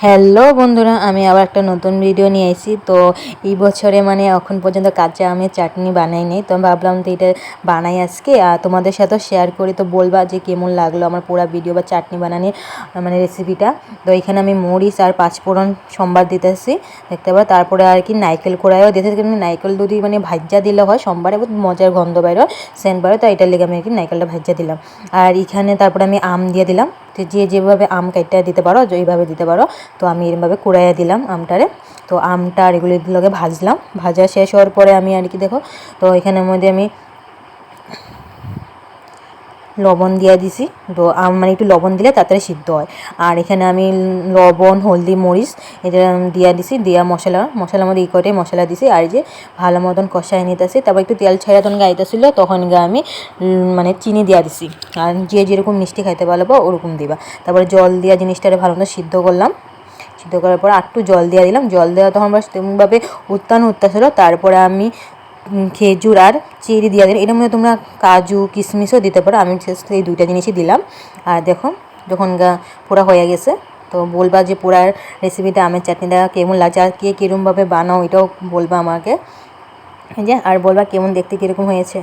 Hello বন্ধুরা, আমি আবার একটা নতুন ভিডিও নিয়ে এসেছি। তো এই বছরে মানে এখন পর্যন্ত কাঁচা আমের চাটনি বানাইনি, তো আমি ভাবলাম তো এটা বানাই আজকে আর তোমাদের সাথেও শেয়ার করি। তো বলবা যে কেমন লাগলো আমার পুরো ভিডিও বা চাটনি বানানোর মানে রেসিপিটা। তো এখানে আমি মরিচ আর পাঁচফোড়ন সম্বার দিতেছি, দেখতে পাবো। তারপরে আর কি নারকেল কোড়াইও দিতেছি, কিন্তু নারকেল যদি মানে ভাজ্যা দিলে হয় সোমবারে বহুত মজার গন্ধ বাইরে হয়, সেন্ট বাইরে। তো এটার লেগে আমি আর কি নারকেলটা ভাজ্যা দিলাম। আর এখানে তারপরে আমি আম দিয়ে দিলাম, যে যেভাবে আম কাইটা দিতে পারো এইভাবে দিতে পারো। তো আমি এরমভাবে কুড়াইয়া দিলাম আমটারে। তো আমটা আর এগুলো লগে ভাজলাম, ভাজা শেষ হওয়ার পরে আমি আর কি দেখো, তো এখানের মধ্যে আমি লবণ দিয়ে দিছি। তো আম মানে একটু লবণ দিলে তাড়াতাড়ি সিদ্ধ হয়। আর এখানে আমি লবণ, হলদি, মরিচ এটা দিয়া দিছি, দিয়া মশলার মধ্যে করে মশলা দিছি। আর যে ভালো মতন কষায় নিতেছি, তারপর একটু তেল ছাড়া তখন গাইতেছিল, তখন আমি মানে চিনি দিয়া দিছি। আর যে যেরকম মিষ্টি খাইতে ভালো পাও ওরকম দিবা। তারপরে জল দিয়া জিনিসটারে ভালো মতো সিদ্ধ করলাম। সিদ্ধ করার পর একটু জল দিয়ে দিলাম। জল দেওয়া তখন বাস তেমনভাবে উত্তাছিল। তারপরে আমি খেজুর আর চেরি দিয়ে দিলাম। এটার মধ্যে তোমরা কাজু কিশমিশও দিতে পারো, আমি এই দুইটা জিনিসই দিলাম। আর দেখো যখন পুরা হয়ে গেছে, তো বলবা যে পুরার রেসিপিটা আমের চাটনিটা কেমন লাগছে আর কে কীরকমভাবে বানাও এটাও বলবা আমাকে। এই যে আর বলবা কেমন দেখতে কীরকম হয়েছে।